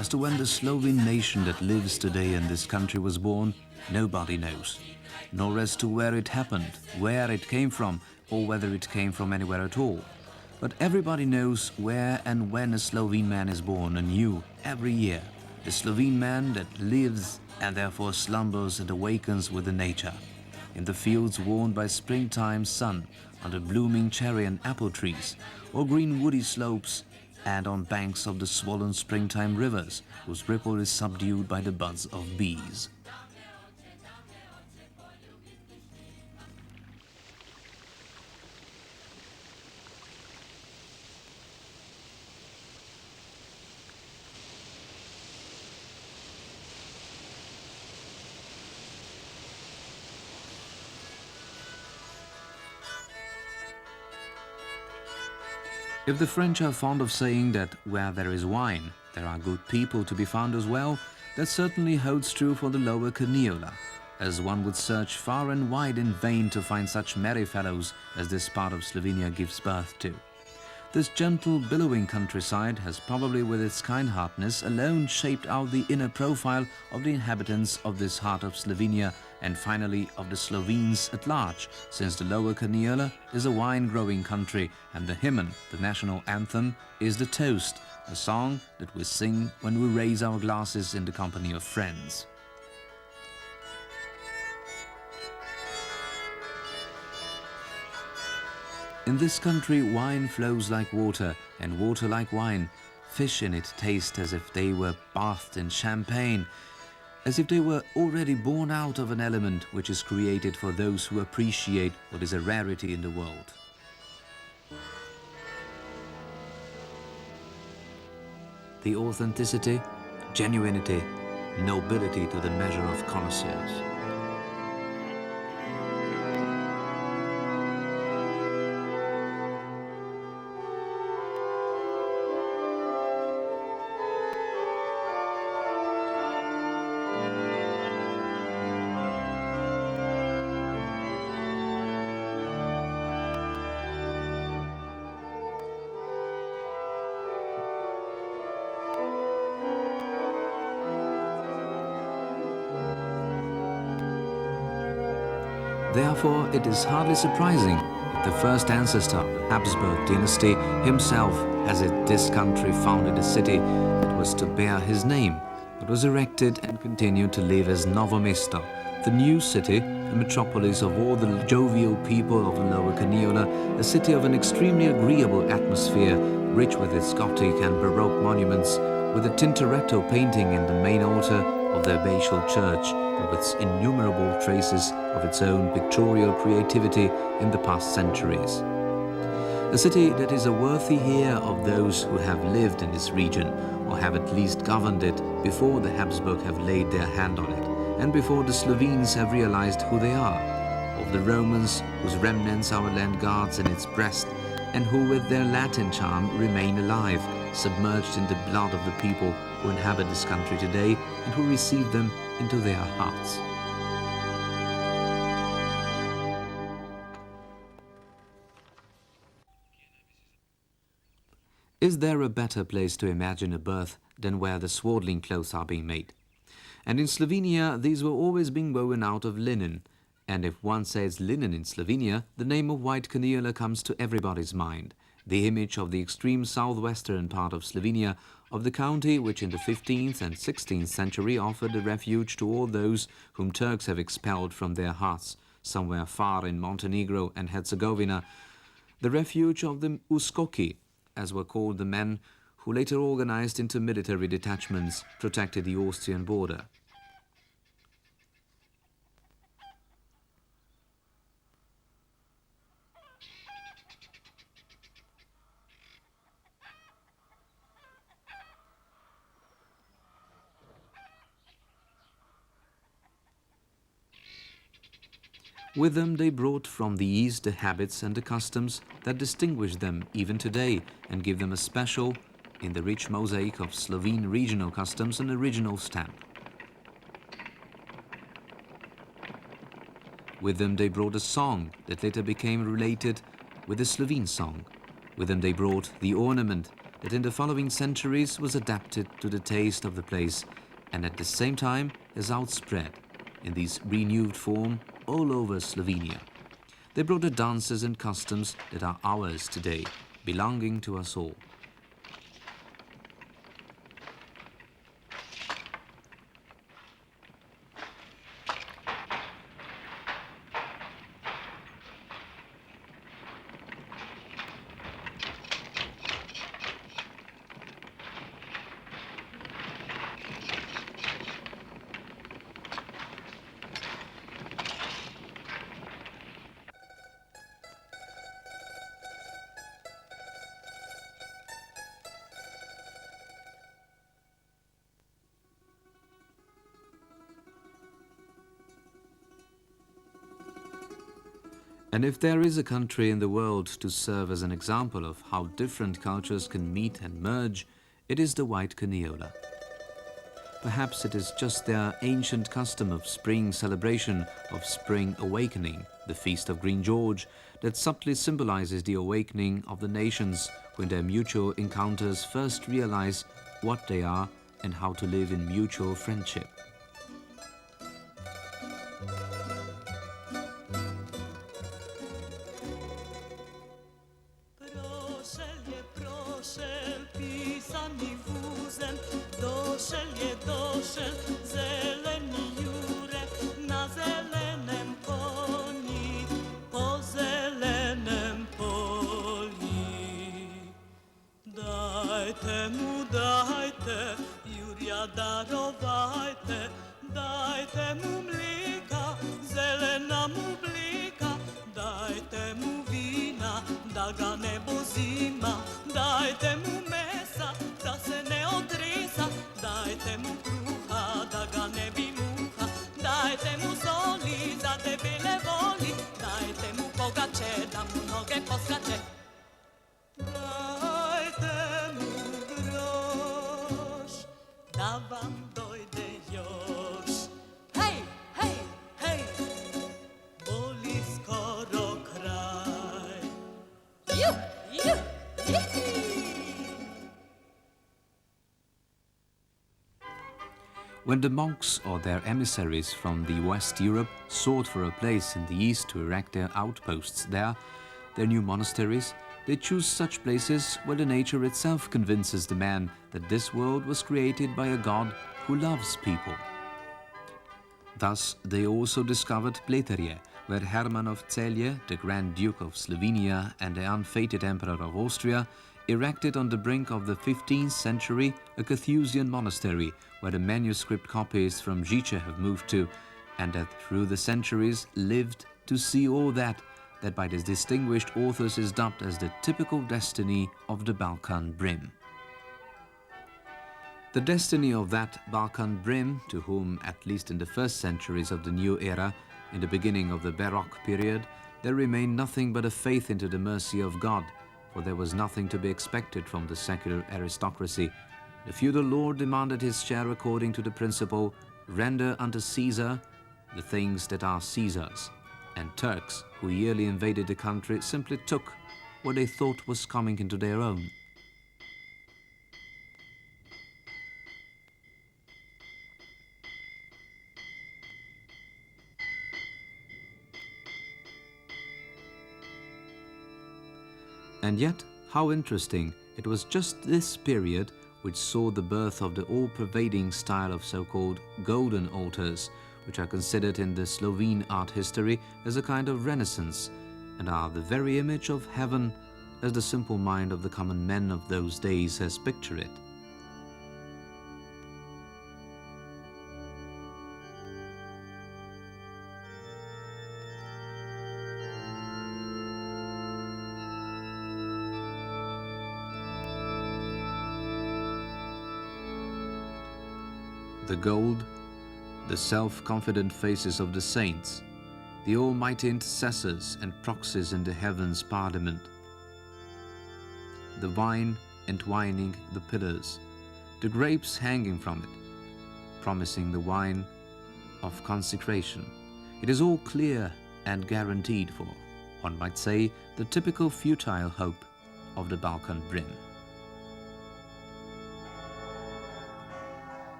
As to when the Slovene nation that lives today in this country was born, nobody knows. Nor as to where it happened, where it came from, or whether it came from anywhere at all. But everybody knows where and when a Slovene man is born anew every year. The Slovene man that lives and therefore slumbers and awakens with the nature. In the fields warmed by springtime sun, under blooming cherry and apple trees, or green woody slopes, and on banks of the swollen springtime rivers, whose ripple is subdued by the buzz of bees. If the French are fond of saying that where there is wine, there are good people to be found as well, that certainly holds true for the Lower Carniola, as one would search far and wide in vain to find such merry fellows as this part of Slovenia gives birth to. This gentle, billowing countryside has probably with its kind-heartedness alone shaped out the inner profile of the inhabitants of this heart of Slovenia and finally of the Slovenes at large, since the Lower Carniola is a wine-growing country and the hymn, the national anthem, is the toast, a song that we sing when we raise our glasses in the company of friends. In this country wine flows like water and water like wine. Fish in it taste as if they were bathed in champagne, as if they were already born out of an element which is created for those who appreciate what is a rarity in the world. The authenticity, genuinity, nobility to the measure of connoisseurs. Therefore, it is hardly surprising that the first ancestor of the Habsburg dynasty himself has in this country founded a city that was to bear his name, but was erected and continued to live as Novo Mesto, the new city, the metropolis of all the jovial people of the Lower Carniola, a city of an extremely agreeable atmosphere, rich with its Gothic and Baroque monuments, with a Tintoretto painting in the main altar of the abbatial church, with its innumerable traces of its own pictorial creativity in the past centuries. A city that is a worthy heir of those who have lived in this region, or have at least governed it before the Habsburg have laid their hand on it, and before the Slovenes have realized who they are, of the Romans whose remnants our land guards in its breast, and who with their Latin charm remain alive, submerged in the blood of the people who inhabit this country today and who receive them into their hearts. Is there a better place to imagine a birth than where the swaddling clothes are being made? And in Slovenia these were always being woven out of linen, and if one says linen in Slovenia, the name of White Carniola comes to everybody's mind, the image of the extreme southwestern part of Slovenia, of the county which in the 15th and 16th century offered a refuge to all those whom Turks have expelled from their hearts, somewhere far in Montenegro and Herzegovina, the refuge of the Uskoki, as were called the men who later organized into military detachments, protected the Austrian border. With them they brought from the East the habits and the customs that distinguish them even today and give them a special, in the rich mosaic of Slovene regional customs, an original stamp. With them they brought a song that later became related with the Slovene song. With them they brought the ornament that in the following centuries was adapted to the taste of the place and at the same time has outspread in this renewed form all over Slovenia. They brought the dances and customs that are ours today, belonging to us all. And if there is a country in the world to serve as an example of how different cultures can meet and merge, it is the White Carniola. Perhaps it is just their ancient custom of spring celebration, of spring awakening, the Feast of Green George, that subtly symbolizes the awakening of the nations when their mutual encounters first realize what they are and how to live in mutual friendship. When the monks or their emissaries from the West Europe sought for a place in the East to erect their outposts there, their new monasteries, they choose such places where the nature itself convinces the man that this world was created by a God who loves people. Thus, they also discovered Pleterje, where Hermann of Celje, the Grand Duke of Slovenia and the unfated Emperor of Austria, erected on the brink of the 15th century a Carthusian monastery where the manuscript copies from Žiče have moved to, and that through the centuries lived to see all that by the distinguished authors is dubbed as the typical destiny of the Balkan Brim. The destiny of that Balkan Brim, to whom, at least in the first centuries of the new era, in the beginning of the Baroque period, there remained nothing but a faith into the mercy of God, for there was nothing to be expected from the secular aristocracy. The feudal lord demanded his share according to the principle, render unto Caesar the things that are Caesar's, and Turks, who yearly invaded the country, simply took what they thought was coming into their own. And yet, how interesting, it was just this period which saw the birth of the all-pervading style of so-called golden altars, which are considered in the Slovene art history as a kind of renaissance, and are the very image of heaven as the simple mind of the common men of those days has pictured it. The gold, the self-confident faces of the saints, the almighty intercessors and proxies in the heavens' parliament, the vine entwining the pillars, the grapes hanging from it, promising the wine of consecration. It is all clear and guaranteed for, one might say, the typical futile hope of the Balkan Brim.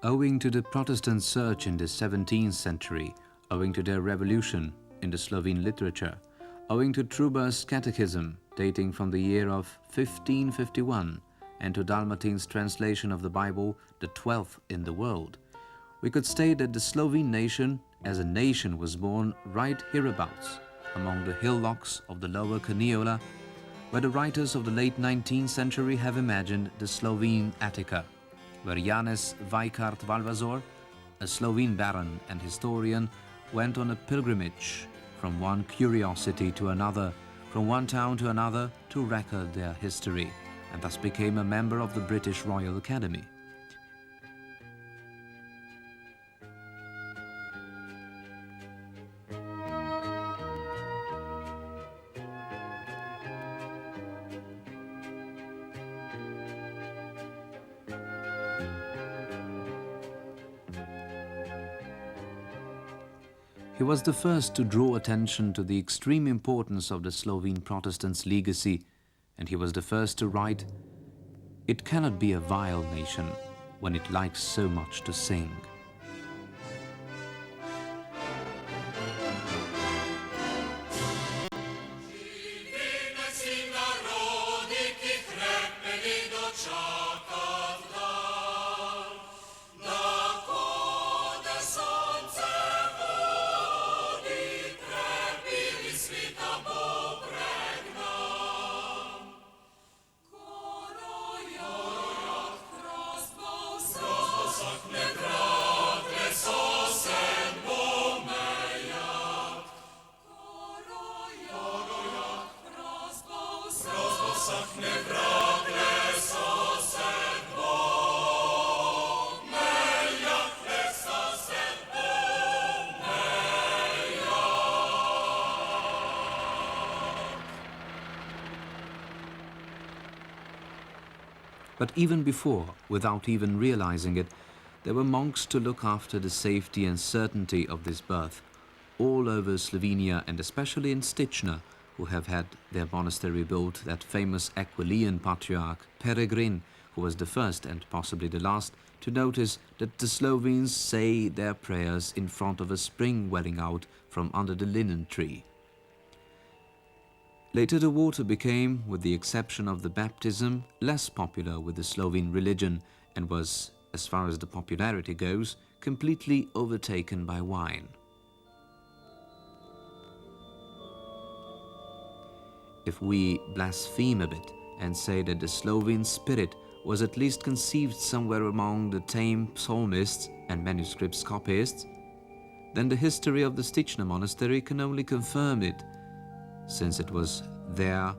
Owing to the Protestant surge in the 17th century, owing to their revolution in the Slovene literature, owing to Truba's catechism dating from the year of 1551 and to Dalmatin's translation of the Bible, the 12th in the world, we could state that the Slovene nation as a nation was born right hereabouts, among the hillocks of the lower Carniola, where the writers of the late 19th century have imagined the Slovene Attica, where Janez Vajkard Valvazor, a Slovene baron and historian, went on a pilgrimage from one curiosity to another, from one town to another, to record their history, and thus became a member of the British Royal Academy. He was the first to draw attention to the extreme importance of the Slovene Protestants' legacy, and he was the first to write, "It cannot be a vile nation when it likes so much to sing." But even before, without even realizing it, there were monks to look after the safety and certainty of this birth, all over Slovenia and especially in Sticina, who have had their monastery built, that famous Aquilean patriarch Peregrin, who was the first and possibly the last to notice that the Slovenes say their prayers in front of a spring welling out from under the linen tree. Later the water became, with the exception of the baptism, less popular with the Slovene religion and was, as far as the popularity goes, completely overtaken by wine. If we blaspheme a bit and say that the Slovene spirit was at least conceived somewhere among the tame psalmists and manuscript copyists, then the history of the Sticina monastery can only confirm it, since it was there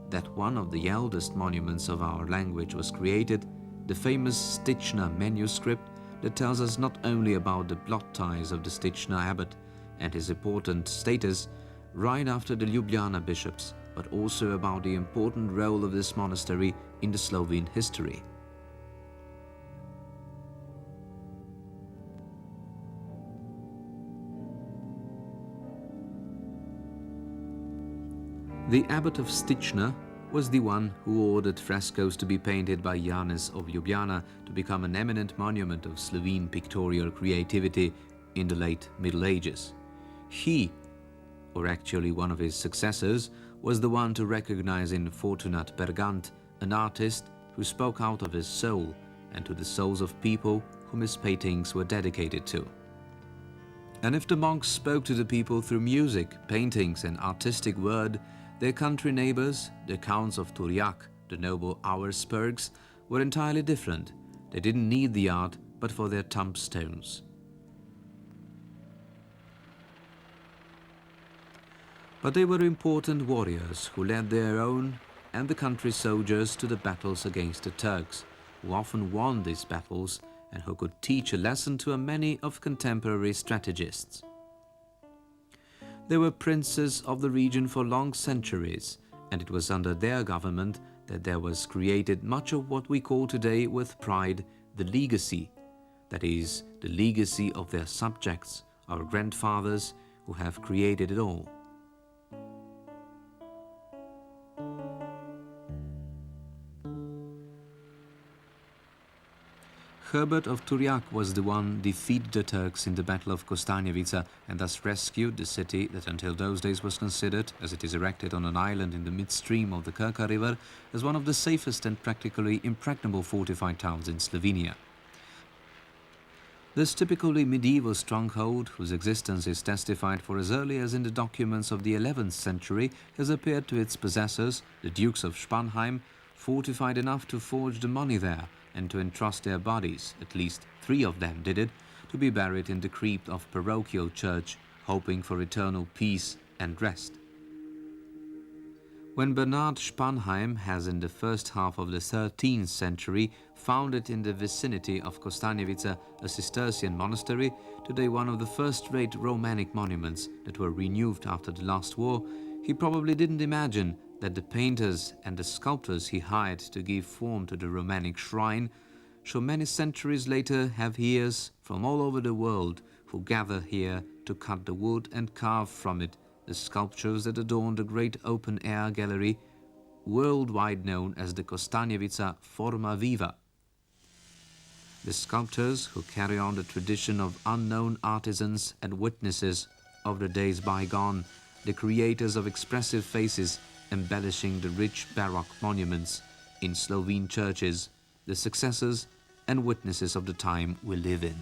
that one of the eldest monuments of our language was created, the famous Sticina manuscript that tells us not only about the blood ties of the Sticina abbot and his important status right after the Ljubljana bishops, but also about the important role of this monastery in the Slovene history. The abbot of Sticina was the one who ordered frescoes to be painted by Janez of Ljubljana to become an eminent monument of Slovene pictorial creativity in the late Middle Ages. He, or actually one of his successors, was the one to recognize in Fortunat Bergant an artist who spoke out of his soul and to the souls of people whom his paintings were dedicated to. And if the monks spoke to the people through music, paintings and artistic word, their country neighbors, the counts of Turjak, the noble Auerspergs, were entirely different. They didn't need the art, but for their tombstones. But they were important warriors who led their own and the country's soldiers to the battles against the Turks, who often won these battles and who could teach a lesson to many of contemporary strategists. They were princes of the region for long centuries, and it was under their government that there was created much of what we call today with pride the legacy, that is, the legacy of their subjects, our grandfathers, who have created it all. Herbert of Turyak was the one defeated the Turks in the Battle of Kostanjevica and thus rescued the city that until those days was considered, as it is erected on an island in the midstream of the Krka river, as one of the safest and practically impregnable fortified towns in Slovenia. This typically medieval stronghold, whose existence is testified for as early as in the documents of the 11th century, has appeared to its possessors, the Dukes of Spanheim, fortified enough to forge the money there and to entrust their bodies, at least 3 of them did it, to be buried in the crypt of parochial church, hoping for eternal peace and rest. When Bernard Spanheim has in the first half of the 13th century founded in the vicinity of Kostanjevica a Cistercian monastery, today one of the first-rate Romanic monuments that were renewed after the last war, he probably didn't imagine that the painters and the sculptors he hired to give form to the Romanic shrine shall many centuries later have heirs from all over the world who gather here to cut the wood and carve from it the sculptures that adorn the great open-air gallery, worldwide known as the Kostanjevica Forma Viva. The sculptors who carry on the tradition of unknown artisans and witnesses of the days bygone, the creators of expressive faces embellishing the rich Baroque monuments in Slovene churches, the successors and witnesses of the time we live in.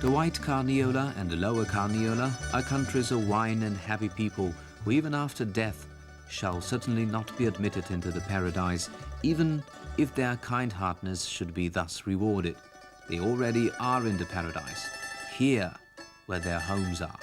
The White Carniola and the Lower Carniola are countries of wine and happy people who even after death shall certainly not be admitted into the paradise, even if their kind-heartedness should be thus rewarded. They already are in the paradise, here where their homes are.